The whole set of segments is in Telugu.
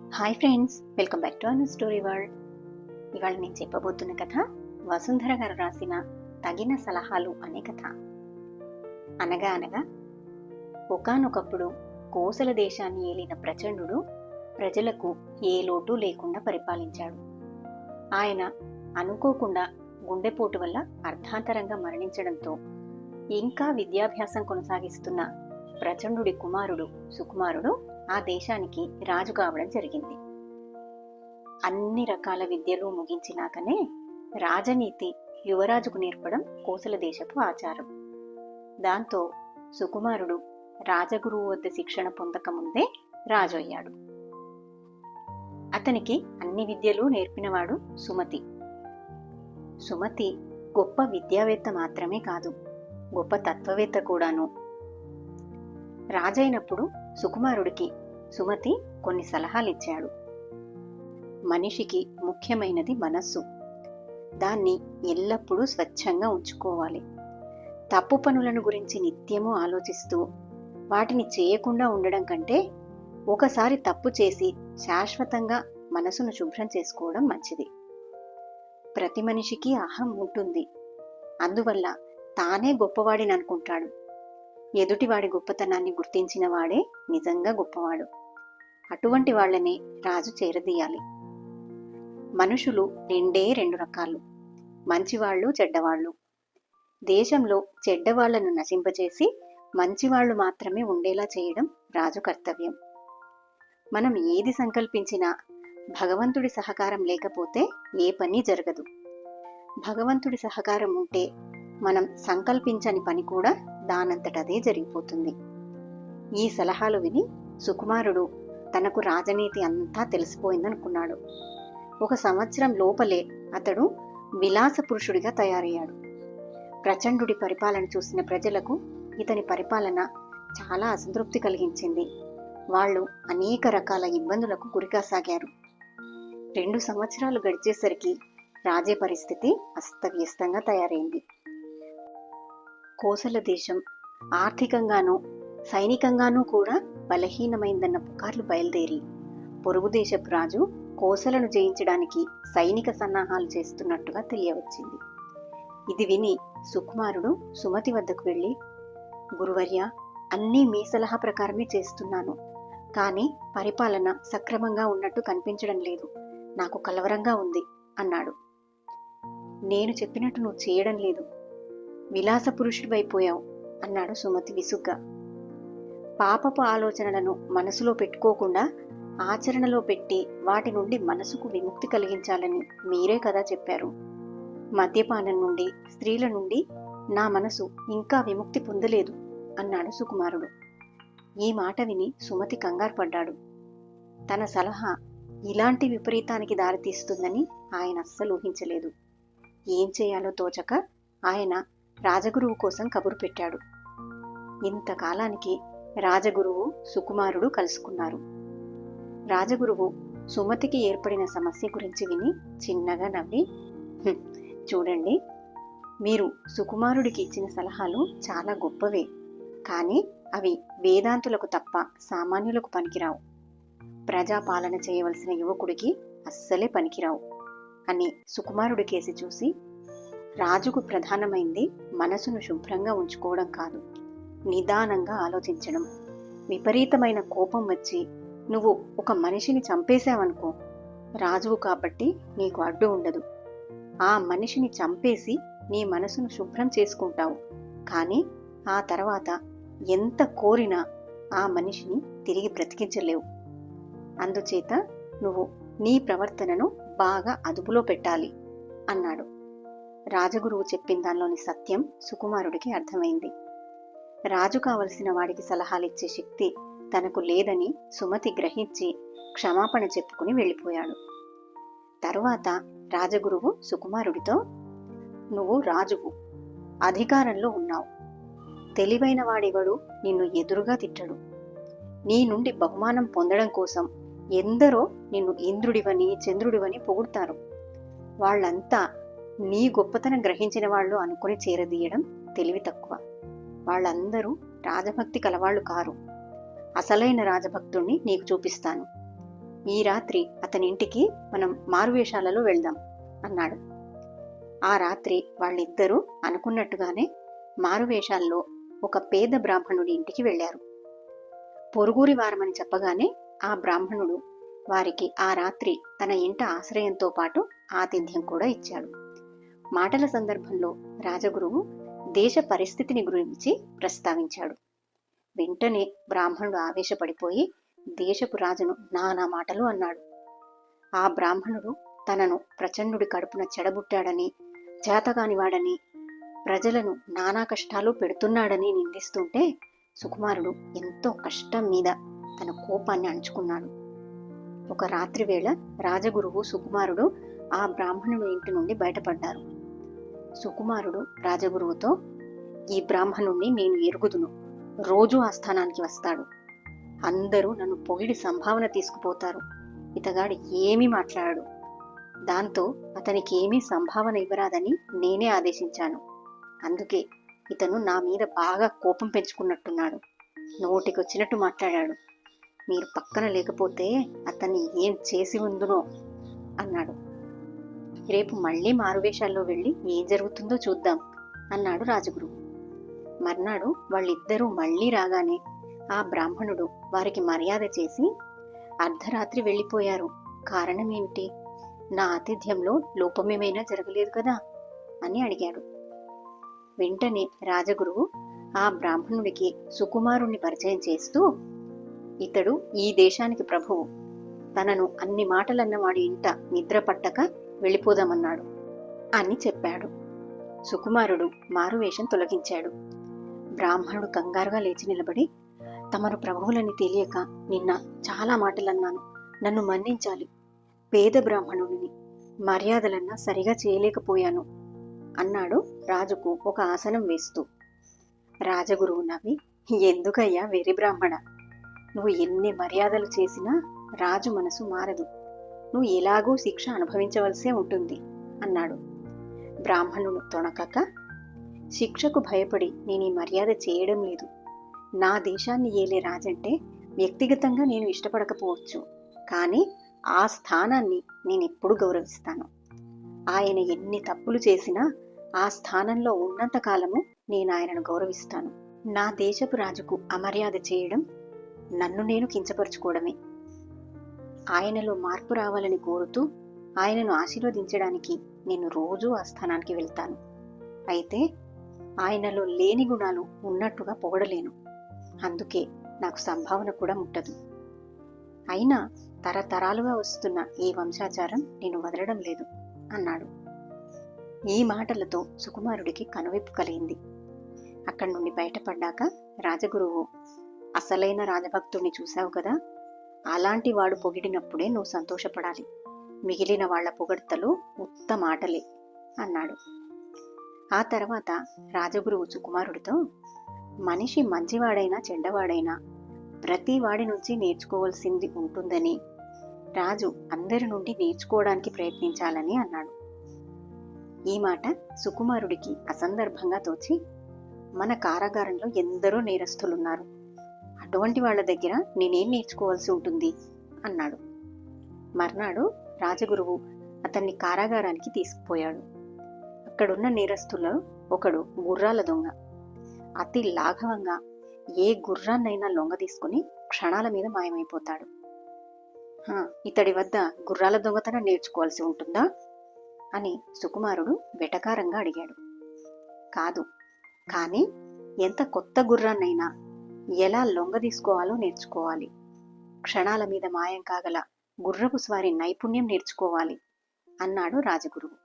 Hi friends, welcome back to Anu story world. ఇవాళ నేను చెప్పబోతున్న కథ వసుంధర గారు రాసిన తగిన సలహాలు అనే కథ. అనగా అనగా ఒకానొకప్పుడు కోసల దేశాన్ని ఏలిన ప్రచండుడు ప్రజలకు ఏ లోటు లేకుండా పరిపాలించాడు. ఆయన అనుకోకుండా గుండెపోటు వల్ల అర్ధాంతరంగా మరణించడంతో ఇంకా విద్యాభ్యాసం కొనసాగిస్తున్న ప్రచండుడి కుమారుడు సుకుమారుడు ఆ దేశానికి రాజు కావడం జరిగింది. అన్ని రకాల విద్యలు ముగించినాకనే రాజనీతి యువరాజుకు నేర్పడం కోసల దేశపు ఆచారం. దాంతో సుకుమారుడు రాజగురువు వద్ద శిక్షణ పొందకముందే రాజు అయ్యాడు. అతనికి అన్ని విద్యలు నేర్పినవాడు సుమతి. సుమతి గొప్ప విద్యావేత్త మాత్రమే కాదు, గొప్ప తత్వవేత్త కూడాను. రాజైనప్పుడు సుకుమారుడికి సుమతి కొన్ని సలహాలు ఇచ్చాడు. మనిషికి ముఖ్యమైనది మనస్సు. దాన్ని ఎల్లప్పుడూ స్వచ్ఛంగా ఉంచుకోవాలి. తప్పు పనులను గురించి నిత్యము ఆలోచిస్తూ వాటిని చేయకుండా ఉండడం కంటే ఒకసారి తప్పు చేసి శాశ్వతంగా మనసును శుభ్రం చేసుకోవడం మంచిది. ప్రతి మనిషికి అహం ఉంటుంది. అందువల్ల తానే గొప్పవాడిని అనుకుంటాడు. ఎదుటివాడి గొప్పతనాన్ని గుర్తించిన వాడే నిజంగా గొప్పవాడు. అటువంటి వాళ్లనే రాజు చేరదీయాలి. మనుషులు రెండు రకాలు, మంచివాళ్లు, చెడ్డవాళ్లు. దేశంలో చెడ్డవాళ్లను నశింపచేసి మంచివాళ్లు మాత్రమే ఉండేలా చేయడం రాజు కర్తవ్యం. మనం ఏది సంకల్పించినా భగవంతుడి సహకారం లేకపోతే ఏ పని జరగదు. భగవంతుడి సహకారం ఉంటే మనం సంకల్పించని పని కూడా దానంతటదే జరిగిపోతుంది. ఈ సలహాలు విని సుకుమారుడు తనకు రాజనీతి అంతా తెలిసిపోయిందనుకున్నాడు. 1 సంవత్సరం లోపలే అతడు విలాస పురుషుడిగా తయారయ్యాడు. ప్రచండుడి పరిపాలన చూసిన ప్రజలకు ఇతని పరిపాలన చాలా అసంతృప్తి కలిగించింది. వాళ్ళు అనేక రకాల ఇబ్బందులకు గురికాసాగారు. 2 సంవత్సరాలు గడిచేసరికి రాజే పరిస్థితి అస్తవ్యస్తంగా తయారైంది. కోసల దేశం ఆర్థికంగానూ సైనికంగానూ కూడా బలహీనమైందన్న పుకార్లు బయలుదేరి పొరుగు దేశపు రాజు కోసలను జయించడానికి సైనిక సన్నాహాలు చేస్తున్నట్టుగా తెలియవచ్చింది. ఇది విని సుకుమారుడు సుమతి వద్దకు వెళ్ళి, గురువర్య, అన్నీ మీ సలహా ప్రకారమే చేస్తున్నాను, కానీ పరిపాలన సక్రమంగా ఉన్నట్టు కనిపించడం లేదు, నాకు కలవరంగా ఉంది అన్నాడు. నేను చెప్పినట్టు నువ్వు చేయడం లేదు, విలాస పురుషుడివైపోయావు అన్నాడు సుమతి విసుగ్గా. పాపపు ఆలోచనలను మనసులో పెట్టుకోకుండా ఆచరణలో పెట్టి వాటి నుండి మనసుకు విముక్తి కలిగించాలని మీరే కదా చెప్పారు. మద్యపానం నుండి, స్త్రీల నుండి నా మనసు ఇంకా విముక్తి పొందలేదు అన్నాడు సుకుమారుడు. ఈ మాట విని సుమతి కంగారు పడ్డాడు. తన సలహా ఇలాంటి విపరీతానికి దారితీస్తుందని ఆయన అస్సలు ఊహించలేదు. ఏం చేయాలో తోచక ఆయన రాజగురువు కోసం కబురు పెట్టాడు. ఇంతకాలానికి రాజగురువు సుకుమారుడు కలుసుకున్నారు. రాజగురువు సుమతికి ఏర్పడిన సమస్య గురించి విని చిన్నగా నవ్వి, చూడండి, మీరు సుకుమారుడికి ఇచ్చిన సలహాలు చాలా గొప్పవే, కానీ అవి వేదాంతులకు తప్ప సామాన్యులకు పనికిరావు. ప్రజాపాలన చేయవలసిన యువకుడికి అస్సలే పనికిరావు అని సుకుమారుడి కేసి చూసి, రాజుకు ప్రధానమైంది మనసును శుభ్రంగా ఉంచుకోవడం కాదు, నిదానంగా ఆలోచించడం. విపరీతమైన కోపం వచ్చి నువ్వు ఒక మనిషిని చంపేశావనుకో, రాజువు కాబట్టి నీకు అడ్డు ఉండదు. ఆ మనిషిని చంపేసి నీ మనసును శుభ్రం చేసుకుంటావు, కానీ ఆ తర్వాత ఎంత కోరినా ఆ మనిషిని తిరిగి బ్రతికించలేవు. అందుచేత నువ్వు నీ ప్రవర్తనను బాగా అదుపులో పెట్టాలి అన్నాడు. రాజగురువు చెప్పిన దానిలోని సత్యం సుకుమారుడికి అర్థమైంది. రాజు కావలసిన వాడికి సలహాలిచ్చే శక్తి తనకు లేదని సుమతి గ్రహించి క్షమాపణ చెప్పుకుని వెళ్ళిపోయాడు. తరువాత రాజగురువు సుకుమారుడితో, నువ్వు రాజువు, అధికారంలో ఉన్నావు, తెలివైన వాడెవడు నిన్ను ఎదురుగా తిట్టడు. నీ నుండి బహుమానం పొందడం కోసం ఎందరో నిన్ను ఇంద్రుడివని చంద్రుడివని పొగుడతారు. వాళ్ళంతా నీ గొప్పతనం గ్రహించిన వాళ్ళు అనుకుని చేరదీయడం తెలివి తక్కువ. వాళ్ళందరూ రాజభక్తి కలవాళ్లు కారు. అసలైన రాజభక్తుణ్ణి నీకు చూపిస్తాను. ఈ రాత్రి అతని ఇంటికి మనం మారువేషాలలో వెళ్దాం అన్నాడు. ఆ రాత్రి వాళ్ళిద్దరూ అనుకున్నట్టుగానే మారువేషాల్లో ఒక పేద బ్రాహ్మణుడి ఇంటికి వెళ్లారు. పొరుగురి వారమని చెప్పగానే ఆ బ్రాహ్మణుడు వారికి ఆ రాత్రి తన ఇంట ఆశ్రయంతో పాటు ఆతిథ్యం కూడా ఇచ్చాడు. మాటల సందర్భంలో రాజగురువు దేశ పరిస్థితిని గురించి ప్రస్తావించాడు. వెంటనే బ్రాహ్మణుడు ఆవేశపడిపోయి దేశపు రాజును నానా మాటలు అన్నాడు. ఆ బ్రాహ్మణుడు తనను ప్రచండుడి కడుపున చెడబుట్టాడని, చేతగానివాడని, ప్రజలను నానా కష్టాలు పెడుతున్నాడని నిందిస్తుంటే సుకుమారుడు ఎంతో కష్టం మీద తన కోపాన్ని అణుచుకున్నాడు. ఒక రాత్రి వేళ రాజగురువు సుకుమారుడు ఆ బ్రాహ్మణుడి ఇంటి నుండి బయటపడ్డారు. సుకుమారుడు రాజగురువుతో, ఈ బ్రాహ్మణుణ్ణి నేను ఎరుగుదును, రోజూ ఆస్థానానికి వస్తాడు, అందరూ నన్ను పొగిడి సంభావన తీసుకుపోతారు, ఇతగాడు ఏమీ మాట్లాడాడు, దాంతో అతనికి ఏమీ సంభావన ఇవ్వరాదని నేనే ఆదేశించాను, అందుకే ఇతను నా మీద బాగా కోపం పెంచుకున్నట్టున్నాడు, నోటికొచ్చినట్టు మాట్లాడాడు, మీరు పక్కన లేకపోతే అతన్ని ఏం చేసి ఉందునో అన్నాడు. రేపు మళ్ళీ మారువేషాల్లో వెళ్ళి ఏం జరుగుతుందో చూద్దాం అన్నాడు రాజగురువు. మర్నాడు వాళ్ళిద్దరూ మళ్ళీ రాగానే ఆ బ్రాహ్మణుడు వారికి మర్యాద చేసి, అర్ధరాత్రి వెళ్ళిపోయారు, కారణమేమిటి? నా ఆతిథ్యంలో లోపమేమైనా జరగలేదు కదా అని అడిగాడు. వెంటనే రాజగురువు ఆ బ్రాహ్మణుడికి సుకుమారుణ్ణి పరిచయం చేస్తూ, ఇతడు ఈ దేశానికి ప్రభువు, తనను అన్ని మాటలన్నవాడి ఇంట నిద్ర పట్టక వెళ్ళిపోదామన్నాడు అని చెప్పాడు. సుకుమారుడు మారువేషం తొలగించాడు. బ్రాహ్మణుడు కంగారుగా లేచి నిలబడి, తమరు ప్రభువులని తెలియక నిన్న చాలా మాటలన్నాను, నన్ను మన్నించాలి, పేద బ్రాహ్మణుడిని, మర్యాదలన్నా సరిగా చేయలేకపోయాను అన్నాడు రాజుకు ఒక ఆసనం వేస్తూ. రాజగురువు నవ్వి, ఎందుకయ్యా వెర్రి బ్రాహ్మణ, నువ్వు ఎన్ని మర్యాదలు చేసినా రాజు మనసు మారదు, నువ్వు ఎలాగూ శిక్ష అనుభవించవలసే ఉంటుంది అన్నాడు. బ్రాహ్మణుడు తొణకక, శిక్షకు భయపడి నేను ఈ మర్యాద చేయడం లేదు, నా దేశాన్ని ఏలే రాజంటే వ్యక్తిగతంగా నేను ఇష్టపడకపోవచ్చు, కానీ ఆ స్థానాన్ని నేనెప్పుడు గౌరవిస్తాను, ఆయన ఎన్ని తప్పులు చేసినా ఆ స్థానంలో ఉన్నంత కాలము నేను ఆయనను గౌరవిస్తాను, నా దేశపు రాజుకు అమర్యాద చేయడం నన్ను నేను కించపరుచుకోవడమే, ఆయనలో మార్పు రావాలని కోరుతూ ఆయనను ఆశీర్వదించడానికి నేను రోజూ ఆ స్థానానికి వెళ్తాను, అయితే ఆయనలో లేని గుణాలు ఉన్నట్టుగా పొగడలేను, అందుకే నాకు సంభావన కూడా ముట్టదు, అయినా తరతరాలుగా వస్తున్న ఈ వంశాచారం నేను వదలడం లేదు అన్నాడు. ఈ మాటలతో సుకుమారుడికి కనువిప్పు కలిగింది. అక్కడి నుండి బయటపడ్డాక రాజగురువు, అసలైన రాజభక్తుడిని చూశావు కదా, అలాంటి వాడు పొగిడినప్పుడే నువ్వు సంతోషపడాలి, మిగిలిన వాళ్ల పొగడ్తలు ఉత్త మాటలే అన్నాడు. ఆ తర్వాత రాజగురువు సుకుమారుడితో, మనిషి మంచివాడైనా చెడ్డవాడైనా ప్రతి వాడి నుంచి నేర్చుకోవాల్సింది ఉంటుందని, రాజు అందరి నుండి నేర్చుకోవడానికి ప్రయత్నించాలని అన్నాడు. ఈ మాట సుకుమారుడికి అసందర్భంగా తోచి, మన కారాగారంలో ఎందరో నేరస్తులున్నారు, అటువంటి వాళ్ల దగ్గర నేనేం నేర్చుకోవాల్సి ఉంటుంది అన్నాడు. మర్నాడు రాజగురువు అతన్ని కారాగారానికి తీసుకుపోయాడు. అక్కడున్న నేరస్తుల్లో ఒకడు గుర్రాల దొంగ. అతి లాఘవంగా ఏ గుర్రాన్నైనా లొంగ తీసుకుని క్షణాల మీద మాయమైపోతాడు. ఇతడి వద్ద గుర్రాల దొంగతనం నేర్చుకోవాల్సి ఉంటుందా అని సుకుమారుడు వెటకారంగా అడిగాడు. కాదు, కానీ ఎంత కొత్త గుర్రాన్నైనా ఎలా లొంగ తీసుకోవాలో నేర్చుకోవాలి, క్షణాల మీద మాయం కాగల గుర్రపు స్వారీ నైపుణ్యం నేర్చుకోవాలి అన్నాడు రాజగురువు.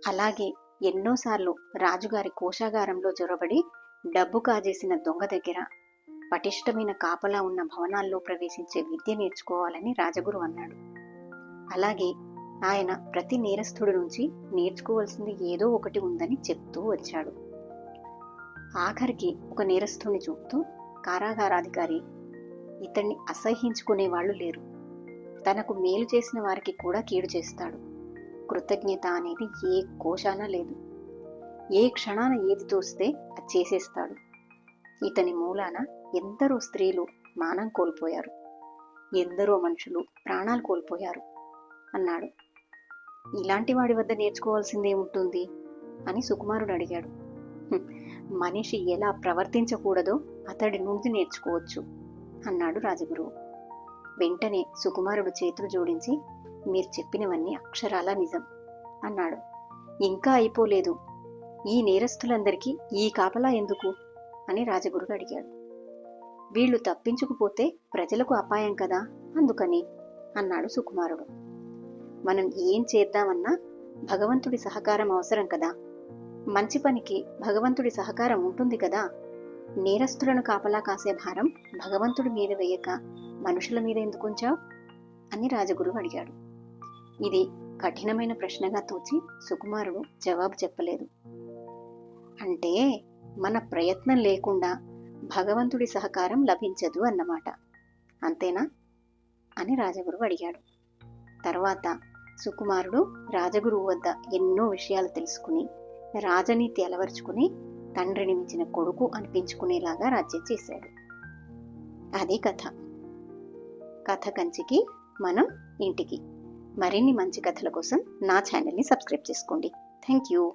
అలాగే ఎన్నోసార్లు రాజుగారి కోశాగారంలో జొరబడి డబ్బు కాజేసిన దొంగ దగ్గర పటిష్టమైన కాపలా ఉన్న భవనాల్లో ప్రవేశించే విద్య నేర్చుకోవాలని రాజగురు అన్నాడు. అలాగే ఆయన ప్రతి నేరస్తుడి నుంచి నేర్చుకోవాల్సింది ఏదో ఒకటి ఉందని చెప్తూ వచ్చాడు. ఆఖరికి ఒక నేరస్తుడిని చూపుతూ, కారాగారాధికారి, ఇతన్ని అసహ్యించుకునేవాళ్లు లేరు, తనకు మేలు చేసిన వారికి కూడా కీడు చేస్తాడు, కృతజ్ఞత అనేది ఏ కోశాన లేదు, ఏ క్షణాన ఏది తోస్తే అది చేసేస్తాడు, ఇతని మూలాన ఎందరో స్త్రీలు మానం కోల్పోయారు, ఎందరో మనుషులు ప్రాణాలు కోల్పోయారు అన్నాడు. ఇలాంటి వాడి వద్ద నేర్చుకోవాల్సిందేముంటుంది అని సుకుమారుడు అడిగాడు. "హ్మ్, మనిషి ఎలా ప్రవర్తించకూడదో అతడి నుండి నేర్చుకోవచ్చు అన్నాడు రాజగురువు. వెంటనే సుకుమారుడు చేతులు జోడించి, మీరు చెప్పినవన్నీ అక్షరాలా నిజం అన్నాడు. ఇంకా అయిపోలేదు. ఈ నేరస్తులందరికీ ఈ కాపలా ఎందుకు అని రాజగురువు అడిగాడు. వీళ్లు తప్పించుకుపోతే ప్రజలకు అపాయం కదా, అందుకని అన్నాడు సుకుమారుడు. మనం ఏం చేద్దామన్నా భగవంతుడి సహకారం అవసరం కదా. మంచి పనికి భగవంతుడి సహకారం ఉంటుంది కదా. నేరస్తులను కాపలా కాసే భారం భగవంతుడి మీద వేయక మనుషుల మీద ఎందుకుంచావు అని రాజగురువు అడిగాడు. ఇది కఠినమైన ప్రశ్నగా తోచి సుకుమారుడు జవాబు చెప్పలేదు. అంటే మన ప్రయత్నం లేకుండా భగవంతుడి సహకారం లభించదు అన్నమాట, అంతేనా అని రాజగురువు అడిగాడు. తర్వాత సుకుమారుడు రాజగురువు వద్ద ఎన్నో విషయాలు తెలుసుకుని రాజనీతి అలవరుచుకుని తండ్రిని మించిన కొడుకు అనిపించుకునేలాగా రాజ్యం చేశాడు. అది కథ. కథ కంచికి మనం ఇంటికి. మరిన్ని మంచి కథల కోసం నా ఛానల్ని సబ్స్క్రైబ్ చేసుకోండి. Thank you.